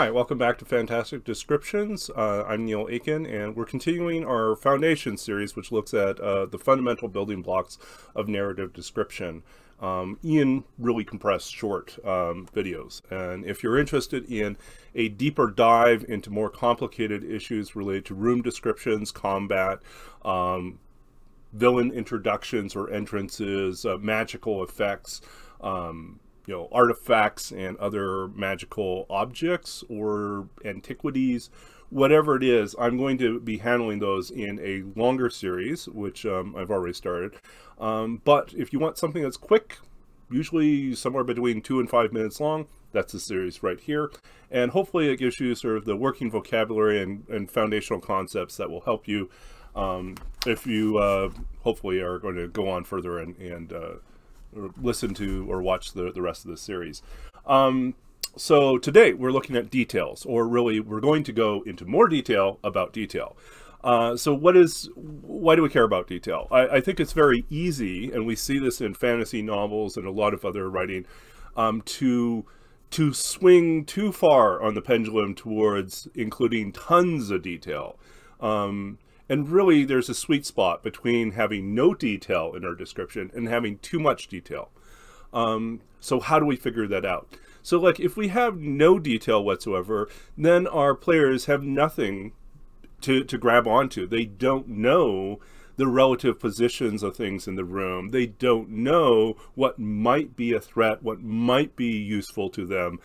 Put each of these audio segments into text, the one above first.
Hi, welcome back to Fantastic Descriptions. I'm Neil Aiken, and we're continuing our Foundation series, which looks at the fundamental building blocks of narrative description in really compressed short videos. And if you're interested in a deeper dive into more complicated issues related to room descriptions, combat, villain introductions or entrances, magical effects, artifacts and other magical objects or antiquities, whatever it is, I'm going to be handling those in a longer series, which I've already started. But if you want something that's quick, usually somewhere between 2 and 5 minutes long, that's the series right here. And hopefully it gives you sort of the working vocabulary and foundational concepts that will help you if you hopefully are going to go on further and listen to or watch the rest of the series. So today we're looking at details, or really we're going to go into more detail about detail. So why do we care about detail? I think it's very easy, and we see this in fantasy novels and a lot of other writing, to swing too far on the pendulum towards including tons of detail. And really, there's a sweet spot between having no detail in our description and having too much detail. So how do we figure that out? So like if we have no detail whatsoever, then our players have nothing to grab onto. They don't know the relative positions of things in the room. They don't know what might be a threat, what might be useful to them.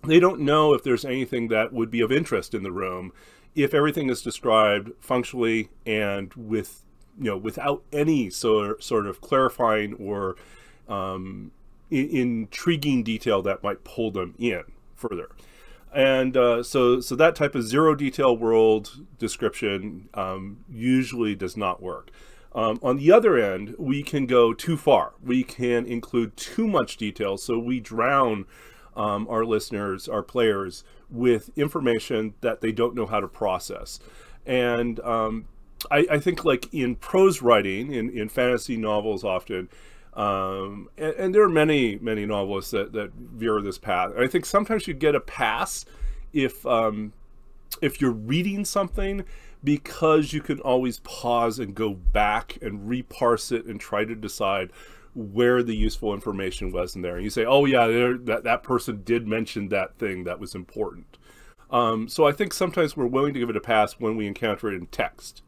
They don't know if there's anything that would be of interest in the room. If everything is described functionally and with, without any sort of clarifying or intriguing detail that might pull them in further. And so that type of zero detail world description usually does not work. On the other end, we can go too far. We can include too much detail, so we drown our listeners, our players, with information that they don't know how to process. And I think like in prose writing, in fantasy novels often, and there are many novelists that veer this path. I think sometimes you get a pass if you're reading something, because you can always pause and go back and reparse it and try to decide where the useful information was in there. And you say, oh yeah, that person did mention that thing that was important. So I think sometimes we're willing to give it a pass when we encounter it in text.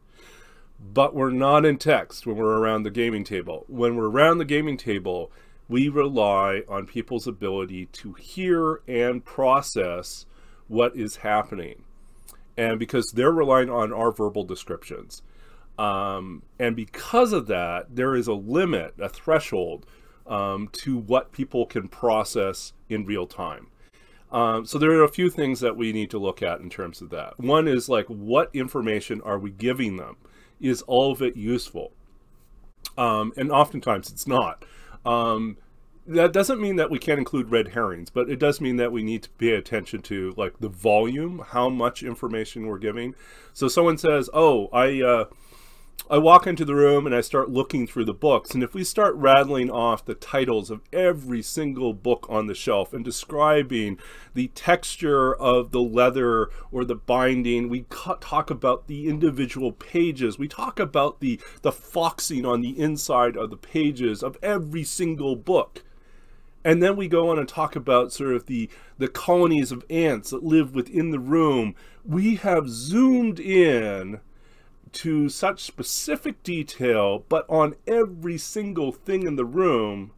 But we're not in text when we're around the gaming table. When we're around the gaming table, we rely on people's ability to hear and process what is happening. And because they're relying on our verbal descriptions. And because of that, there is a limit, a threshold to what people can process in real time. So there are a few things that we need to look at in terms of that. One is like, what information are we giving them? Is all of it useful? And oftentimes it's not. That doesn't mean that we can't include red herrings, but it does mean that we need to pay attention to like the volume, how much information we're giving. So someone says, oh, I walk into the room and I start looking through the books, and if we start rattling off the titles of every single book on the shelf and describing the texture of the leather or the binding, we talk about the individual pages, we talk about the foxing on the inside of the pages of every single book. And then we go on and talk about sort of the colonies of ants that live within the room. We have zoomed in to such specific detail, but on every single thing in the room,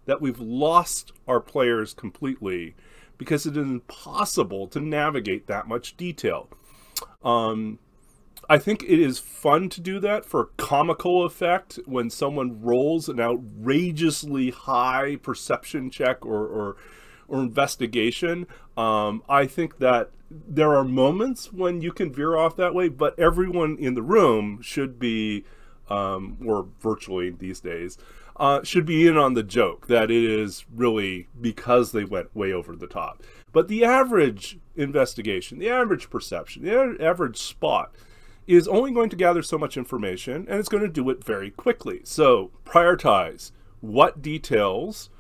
that we've lost our players completely, because it is impossible to navigate that much detail. I think it is fun to do that for comical effect when someone rolls an outrageously high perception check or investigation. I think that there are moments when you can veer off that way, but everyone in the room should be, or virtually these days, should be in on the joke that it is really because they went way over the top. But the average investigation, the average perception, the average spot is only going to gather so much information, and it's going to do it very quickly. So prioritize what details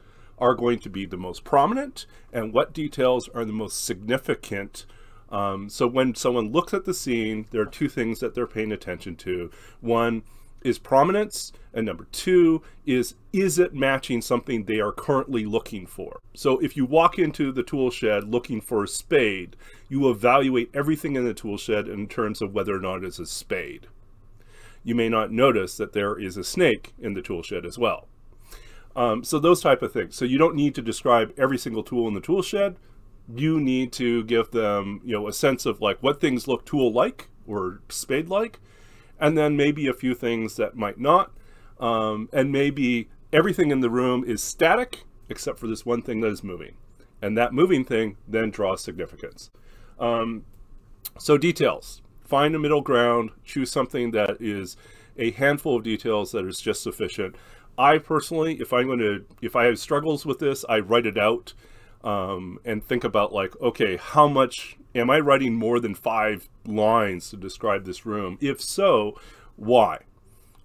are going to be the most prominent and what details are the most significant. So when someone looks at the scene, there are two things that they're paying attention to. One is prominence, and number two is it matching something they are currently looking for? So if you walk into the tool shed looking for a spade, you evaluate everything in the tool shed in terms of whether or not it's a spade. You may not notice that there is a snake in the tool shed as well. So those type of things. So you don't need to describe every single tool in the tool shed. You need to give them, a sense of like what things look tool-like or spade-like, and then maybe a few things that might not. And maybe everything in the room is static except for this one thing that is moving. And that moving thing then draws significance. So details. Find a middle ground. Choose something that is a handful of details that is just sufficient. I personally, if I have struggles with this, I write it out and think about like, okay, how much am I writing more than 5 lines to describe this room? If so, why?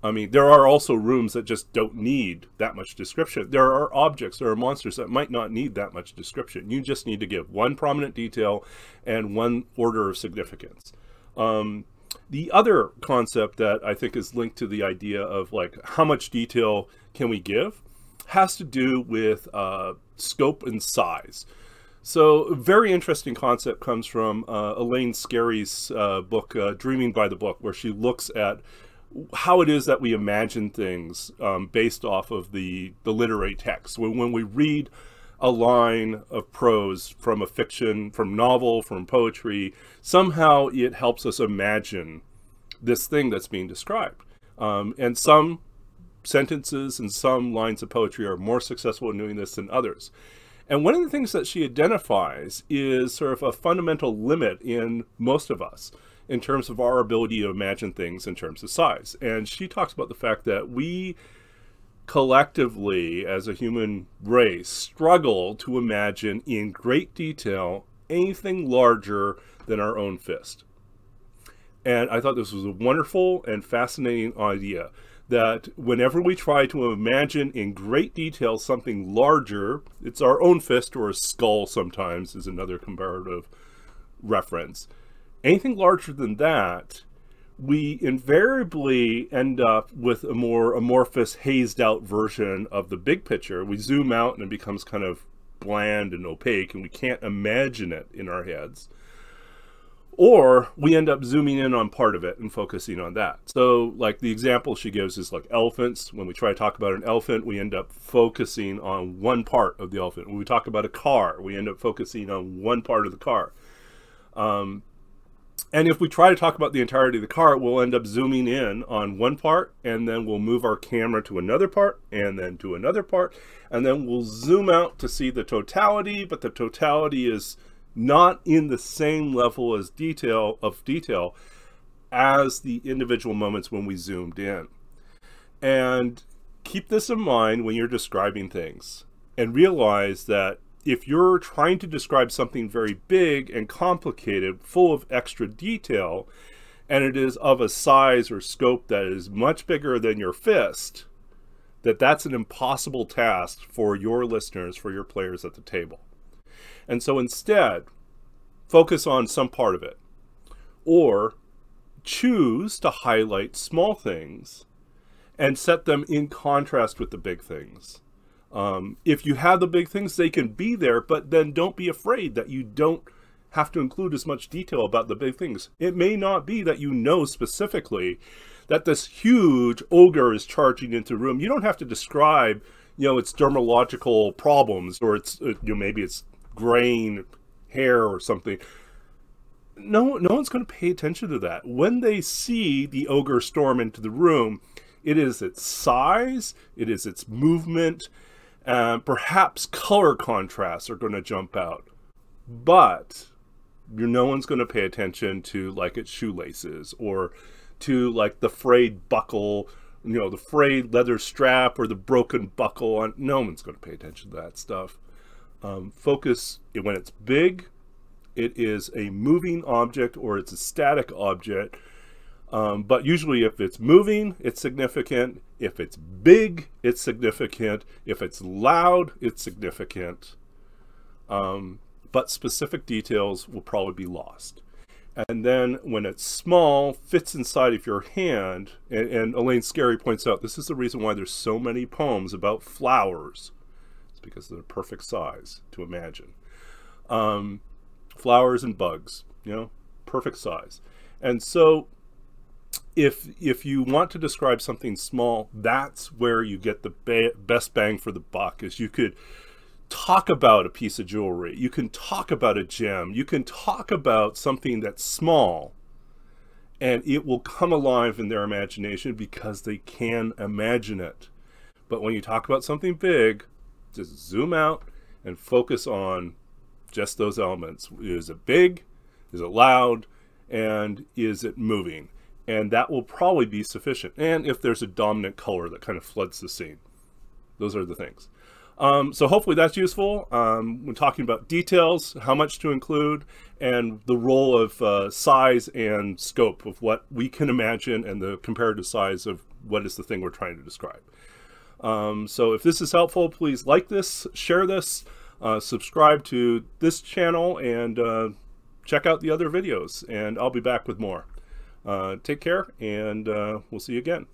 I mean, there are also rooms that just don't need that much description. There are objects, there are monsters that might not need that much description. You just need to give one prominent detail and one order of significance. The other concept that I think is linked to the idea of like how much detail can we give has to do with scope and size. So a very interesting concept comes from Elaine Scarry's book, Dreaming by the Book, where she looks at how it is that we imagine things based off of the literary text. When we read a line of prose from a fiction, from novel, from poetry, somehow it helps us imagine this thing that's being described. And some sentences and some lines of poetry are more successful in doing this than others. And one of the things that she identifies is sort of a fundamental limit in most of us in terms of our ability to imagine things in terms of size. And she talks about the fact that we collectively, as a human race, struggle to imagine in great detail anything larger than our own fist. And I thought this was a wonderful and fascinating idea, that whenever we try to imagine in great detail something larger, it's our own fist, or a skull sometimes is another comparative reference. Anything larger than that, we invariably end up with a more amorphous, hazed out version of the big picture. We zoom out and it becomes kind of bland and opaque, and we can't imagine it in our heads. Or we end up zooming in on part of it and focusing on that. So like the example she gives is like elephants. When we try to talk about an elephant, we end up focusing on one part of the elephant. When we talk about a car, we end up focusing on one part of the car. And if we try to talk about the entirety of the car, we'll end up zooming in on one part, and then we'll move our camera to another part, and then to another part, and then we'll zoom out to see the totality, but the totality is not in the same level as detail as the individual moments when we zoomed in. And keep this in mind when you're describing things, and realize that if you're trying to describe something very big and complicated, full of extra detail, and it is of a size or scope that is much bigger than your fist, that's an impossible task for your listeners, for your players at the table. And so instead, focus on some part of it, or choose to highlight small things and set them in contrast with the big things. If you have the big things, they can be there, but then don't be afraid that you don't have to include as much detail about the big things. It may not be that you know specifically that this huge ogre is charging into the room. You don't have to describe, its dermatological problems, or its, maybe it's graying hair or something. No one's going to pay attention to that. When they see the ogre storm into the room, it is its size, it is its movement, perhaps color contrasts are going to jump out, but no one's going to pay attention to like its shoelaces, or to like the frayed buckle, the frayed leather strap, or the broken buckle on. No one's going to pay attention to that stuff. Focus when it's big, it is a moving object or it's a static object. But usually if it's moving, it's significant. If it's big, it's significant. If it's loud, it's significant. But specific details will probably be lost. And then when it's small, fits inside of your hand, and Elaine Scarry points out, this is the reason why there's so many poems about flowers. It's because they're the perfect size to imagine. Flowers and bugs, you know, perfect size. And so if you want to describe something small, that's where you get the best bang for the buck. Is you could talk about a piece of jewelry, you can talk about a gem, you can talk about something that's small, and it will come alive in their imagination because they can imagine it. But when you talk about something big, just zoom out and focus on just those elements. Is it big? Is it loud? And is it moving? And that will probably be sufficient. And if there's a dominant color that kind of floods the scene. Those are the things. So hopefully that's useful. When talking about details, how much to include, and the role of size and scope of what we can imagine and the comparative size of what is the thing we're trying to describe. So if this is helpful, please like this, share this, subscribe to this channel, and check out the other videos. And I'll be back with more. Take care, and we'll see you again.